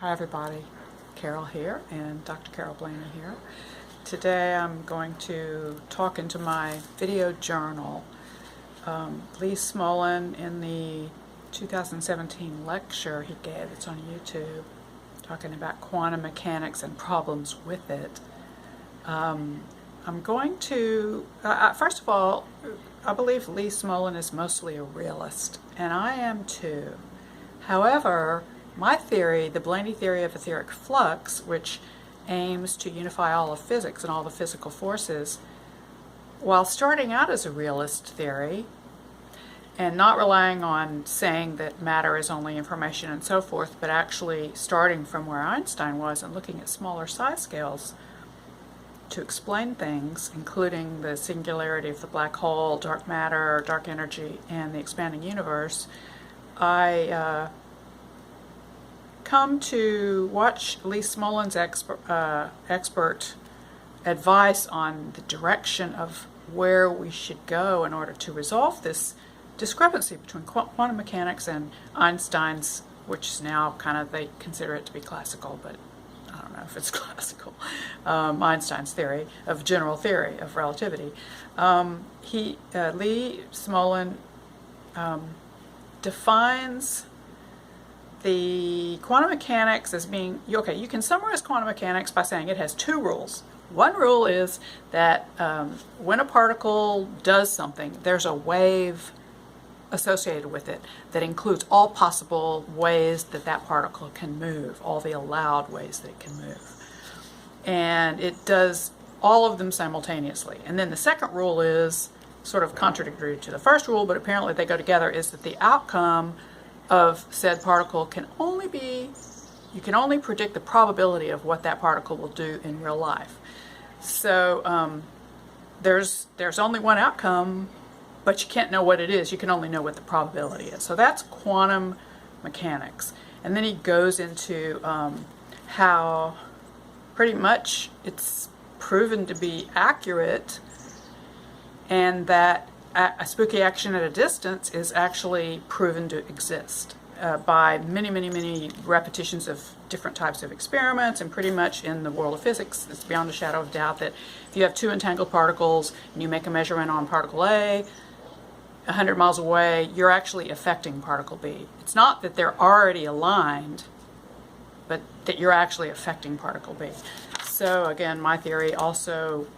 Hi everybody, Carol here and Dr. Carol Blaine here. Today I'm going to talk into my video journal. Lee Smolin, in the 2017 lecture he gave, it's on YouTube, talking about quantum mechanics and problems with it. I'm going to, first of all, I believe Lee Smolin is mostly a realist, and I am too. However, my theory, the Blaine Theory of Aetheric Flux, which aims to unify all of physics and all the physical forces, while starting out as a realist theory and not relying on saying that matter is only information and so forth, but actually starting from where Einstein was and looking at smaller size scales to explain things, including the singularity of the black hole, dark matter, dark energy, and the expanding universe, I come to watch Lee Smolin's expert advice on the direction of where we should go in order to resolve this discrepancy between quantum mechanics and Einstein's, which is now kind of, they consider it to be classical, but I don't know if it's classical, Einstein's theory of general theory of relativity. Lee Smolin defines the quantum mechanics as being, okay, you can summarize quantum mechanics by saying it has two rules. One rule is that when a particle does something, there's a wave associated with it that includes all possible ways that that particle can move, all the allowed ways that it can move. And it does all of them simultaneously. And then the second rule is sort of contradictory to the first rule, but apparently they go together, is that the outcome of said particle can only be, you can only predict the probability of what that particle will do in real life. So there's only one outcome, but you can't know what it is. You can only know what the probability is. So that's quantum mechanics. And then he goes into how pretty much it's proven to be accurate, and that a spooky action at a distance is actually proven to exist by many repetitions of different types of experiments, and pretty much in the world of physics, it's beyond a shadow of doubt that if you have two entangled particles and you make a measurement on particle A 100 miles away, you're actually affecting particle B. It's not that they're already aligned, but that you're actually affecting particle B. So again, my theory also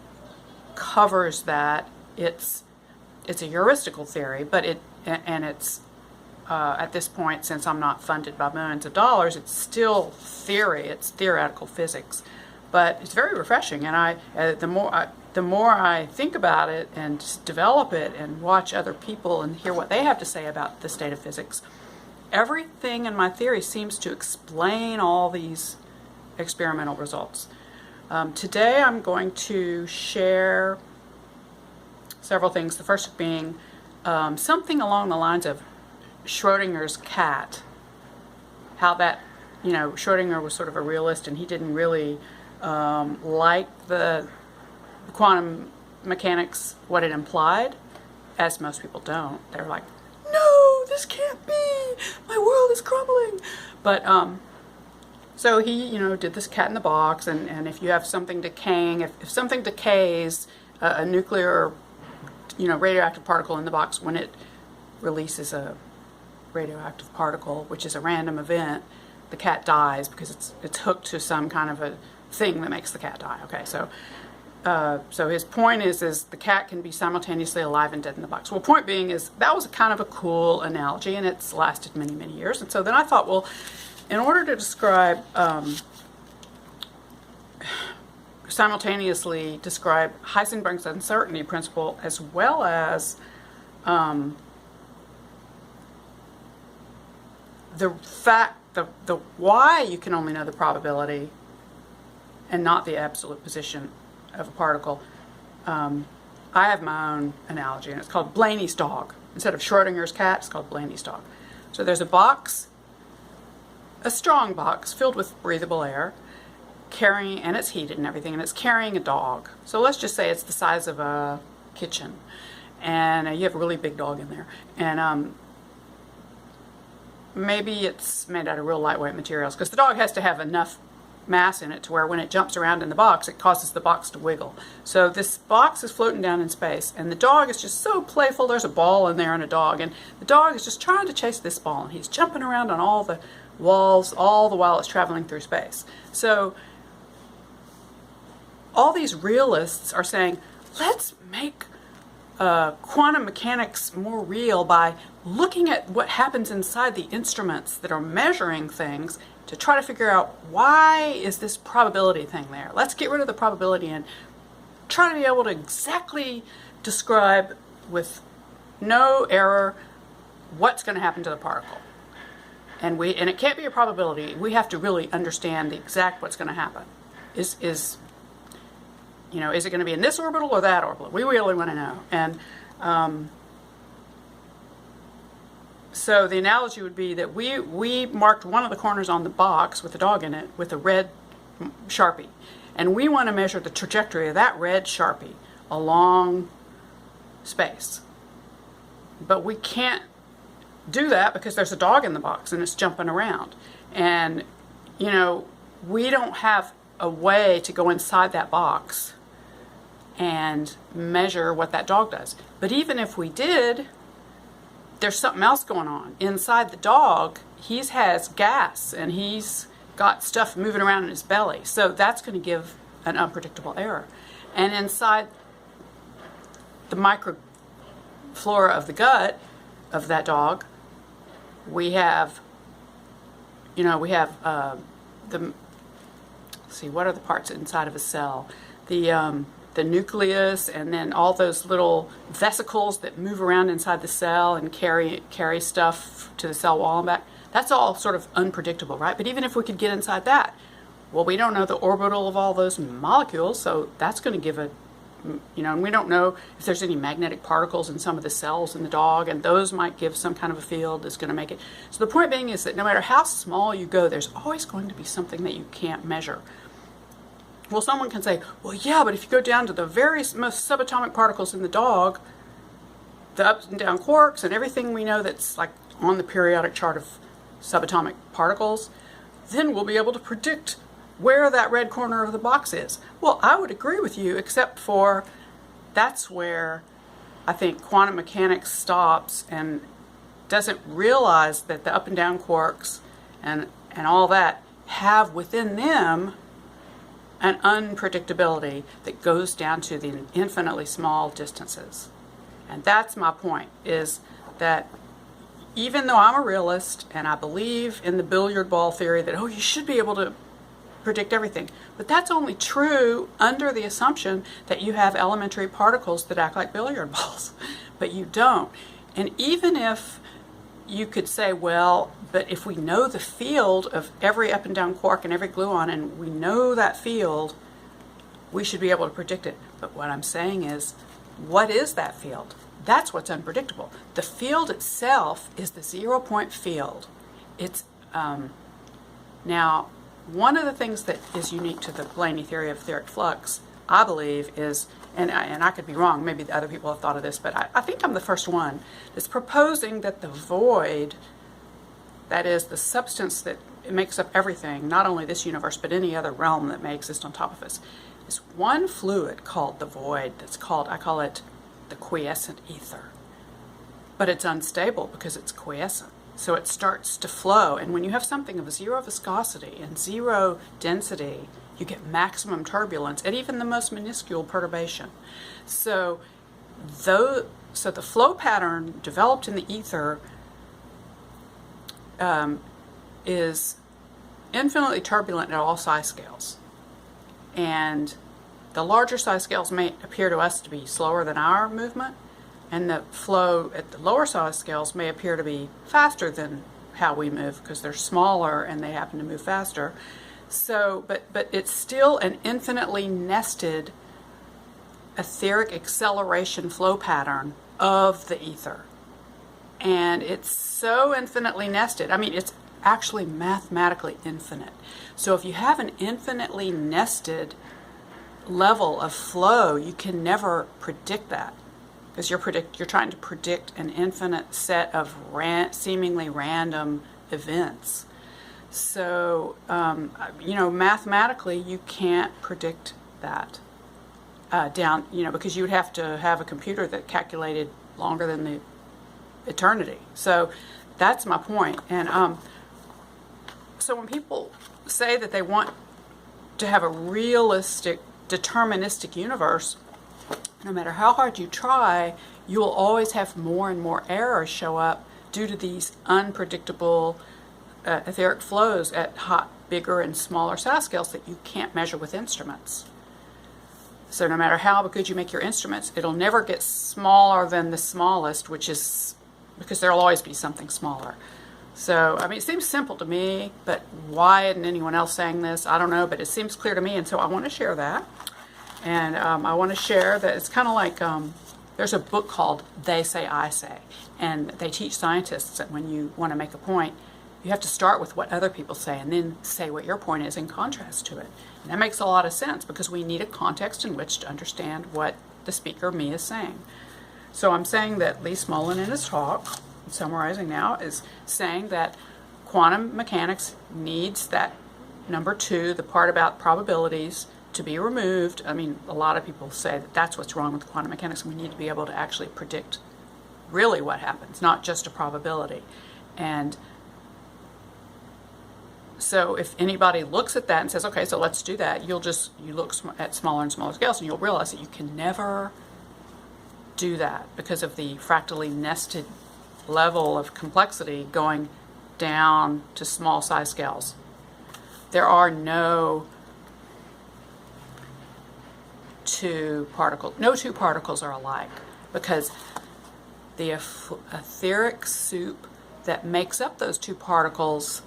covers that. It's a heuristical theory, but it's at this point, since I'm not funded by millions of dollars, it's still theory. It's theoretical physics, but it's very refreshing. And the more I think about it and just develop it and watch other people and hear what they have to say about the state of physics, everything in my theory seems to explain all these experimental results. Today I'm going to share several things. The first being something along the lines of Schrodinger's cat. How that, Schrodinger was sort of a realist, and he didn't really like the quantum mechanics, what it implied, as most people don't. They're like, no, this can't be, my world is crumbling. But so he, did this cat in the box, and if you have something decaying, if something decays, a nuclear radioactive particle in the box, when it releases a radioactive particle, which is a random event, the cat dies because it's hooked to some kind of a thing that makes the cat die. Okay, so his point is the cat can be simultaneously alive and dead in the box. Well, point being is that was kind of a cool analogy, and it's lasted many years. And so then I thought, well, in order to describe simultaneously describe Heisenberg's uncertainty principle, as well as the fact, the why you can only know the probability and not the absolute position of a particle, I have my own analogy, and it's called Blanes Dog. Instead of Schrodinger's cat, it's called Blanes Dog. So there's a box, a strong box filled with breathable air, carrying, and it's heated and everything, and it's carrying a dog. So let's just say it's the size of a kitchen, and you have a really big dog in there, and maybe it's made out of real lightweight materials, because the dog has to have enough mass in it to where when it jumps around in the box, it causes the box to wiggle. So this box is floating down in space, and the dog is just so playful. There's a ball in there and a dog, and the dog is just trying to chase this ball, and he's jumping around on all the walls all the while it's traveling through space. So all these realists are saying, let's make quantum mechanics more real by looking at what happens inside the instruments that are measuring things to try to figure out, why is this probability thing there? Let's get rid of the probability and try to be able to exactly describe with no error what's going to happen to the particle. And it can't be a probability. We have to really understand the exact what's going to happen. Is it going to be in this orbital or that orbital? We really want to know. And so the analogy would be that we marked one of the corners on the box with the dog in it with a red Sharpie. And we want to measure the trajectory of that red Sharpie along space. But we can't do that because there's a dog in the box and it's jumping around. And, we don't have a way to go inside that box and measure what that dog does. But even if we did, there's something else going on. Inside the dog, he has gas and he's got stuff moving around in his belly. So that's going to give an unpredictable error. And inside the microflora of the gut of that dog, we have, what are the parts inside of a cell? The nucleus, and then all those little vesicles that move around inside the cell and carry stuff to the cell wall and back. That's all sort of unpredictable, right? But even if we could get inside that, well, we don't know the orbital of all those molecules, so that's going to give and we don't know if there's any magnetic particles in some of the cells in the dog, and those might give some kind of a field that's going to make it. So the point being is that no matter how small you go, there's always going to be something that you can't measure. Well, someone can say, well, yeah, but if you go down to the very most subatomic particles in the dog, the up and down quarks and everything we know that's like on the periodic chart of subatomic particles, then we'll be able to predict where that red corner of the box is. Well, I would agree with you, except for that's where I think quantum mechanics stops and doesn't realize that the up and down quarks and all that have within them an unpredictability that goes down to the infinitely small distances. And that's my point, is that even though I'm a realist and I believe in the billiard ball theory that, you should be able to predict everything, but that's only true under the assumption that you have elementary particles that act like billiard balls, but you don't. And even if you could say, well, but if we know the field of every up and down quark and every gluon, and we know that field, we should be able to predict it. But what I'm saying is, what is that field? That's what's unpredictable. The field itself is the 0-point field. It's now, one of the things that is unique to the Blaine theory of etheric flux, I believe, is, and I could be wrong, maybe other people have thought of this, but I think I'm the first one that's proposing that the void, that is the substance that makes up everything, not only this universe, but any other realm that may exist on top of us, is one fluid called the void I call it the quiescent ether. But it's unstable because it's quiescent. So it starts to flow, and when you have something of zero viscosity and zero density, you get maximum turbulence at even the most minuscule perturbation. So the flow pattern developed in the ether is infinitely turbulent at all size scales. And the larger size scales may appear to us to be slower than our movement, and the flow at the lower size scales may appear to be faster than how we move because they're smaller and they happen to move faster. So, but it's still an infinitely nested etheric acceleration flow pattern of the ether. And it's so infinitely nested. I mean, it's actually mathematically infinite. So if you have an infinitely nested level of flow, you can never predict that. Because you're trying to predict an infinite set of seemingly random events. So, mathematically, you can't predict that down, because you would have to have a computer that calculated longer than the eternity. So that's my point. And so when people say that they want to have a realistic, deterministic universe, no matter how hard you try, you will always have more and more errors show up due to these unpredictable etheric flows at bigger and smaller size scales that you can't measure with instruments. So no matter how good you make your instruments, it'll never get smaller than the smallest, which is because there'll always be something smaller. So, it seems simple to me, but why isn't anyone else saying this? I don't know, but it seems clear to me, and so I want to share that. And I want to share that it's kind of like there's a book called They Say, I Say, and they teach scientists that when you want to make a point, you have to start with what other people say and then say what your point is in contrast to it. And that makes a lot of sense because we need a context in which to understand what the speaker, me, is saying. So I'm saying that Lee Smolin in his talk, I'm summarizing now, is saying that quantum mechanics needs that number 2, the part about probabilities, to be removed. A lot of people say that that's what's wrong with quantum mechanics, and we need to be able to actually predict really what happens, not just a probability. And so if anybody looks at that and says, okay, so let's do that, you look at smaller and smaller scales and you'll realize that you can never do that because of the fractally nested level of complexity going down to small size scales. There are no two particles are alike because the etheric soup that makes up those two particles,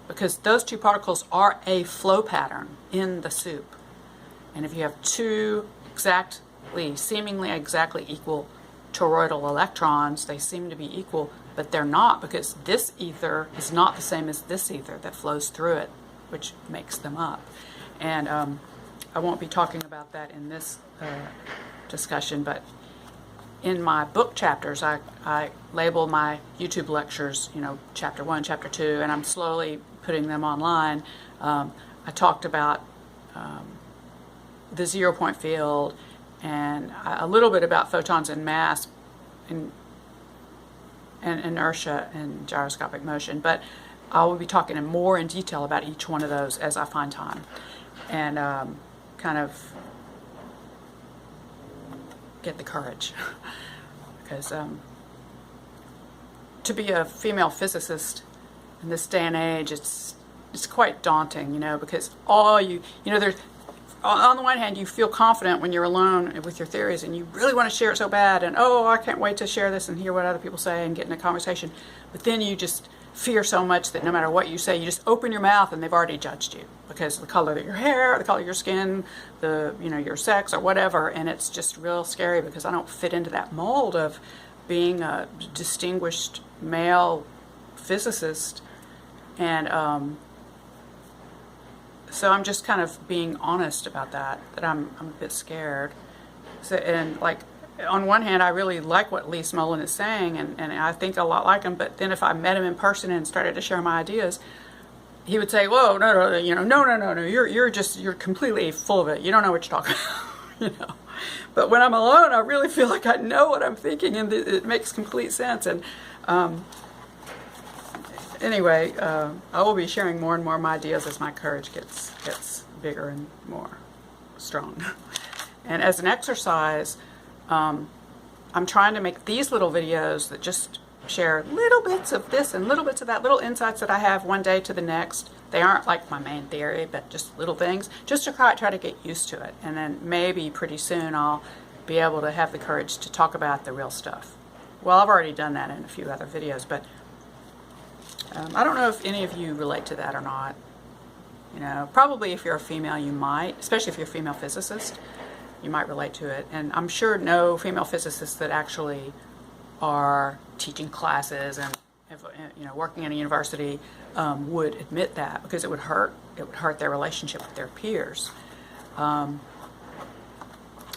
because those two particles are a flow pattern in the soup. And if you have two seemingly exactly equal toroidal electrons, they seem to be equal, but they're not, because this ether is not the same as this ether that flows through it, which makes them up. And I won't be talking about that in this discussion, but in my book chapters, I label my YouTube lectures, chapter 1, chapter 2, and I'm slowly putting them online. I talked about the 0-point field and a little bit about photons and mass and inertia and gyroscopic motion, but I will be talking more in detail about each one of those as I find time, and kind of get the courage because to be a female physicist in this day and age, it's quite daunting, because there's, on the one hand, you feel confident when you're alone with your theories and you really want to share it so bad, and I can't wait to share this and hear what other people say and get in a conversation. But then you just fear so much that no matter what you say, you just open your mouth and they've already judged you because of the color of your hair, the color of your skin, your sex or whatever, and it's just real scary because I don't fit into that mold of being a distinguished male physicist. And so I'm just kind of being honest about that I'm a bit scared. So, and on one hand, I really like what Lee Smolin is saying, and I think a lot like him, but then if I met him in person and started to share my ideas, he would say, whoa, no, you're completely full of it. You don't know what you're talking about, But when I'm alone, I really feel like I know what I'm thinking, and it makes complete sense. And anyway, I will be sharing more and more of my ideas as my courage gets bigger and more strong. And as an exercise, I'm trying to make these little videos that just share little bits of this and little bits of that, little insights that I have one day to the next. They aren't like my main theory, but just little things, just to try to get used to it. And then maybe pretty soon I'll be able to have the courage to talk about the real stuff. Well, I've already done that in a few other videos, but I don't know if any of you relate to that or not. Probably if you're a female, you might, especially if you're a female physicist. You might relate to it, and I'm sure no female physicists that actually are teaching classes and working in a university would admit that, because it would hurt their relationship with their peers. And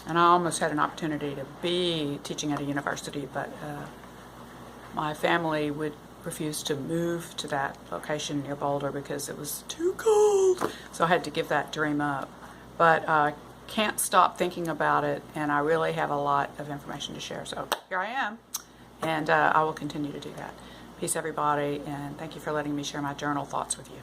I almost had an opportunity to be teaching at a university, but my family would refused to move to that location near Boulder because it was too cold. So I had to give that dream up. But can't stop thinking about it, and I really have a lot of information to share. So here I am, and I will continue to do that. Peace, everybody, and thank you for letting me share my journal thoughts with you.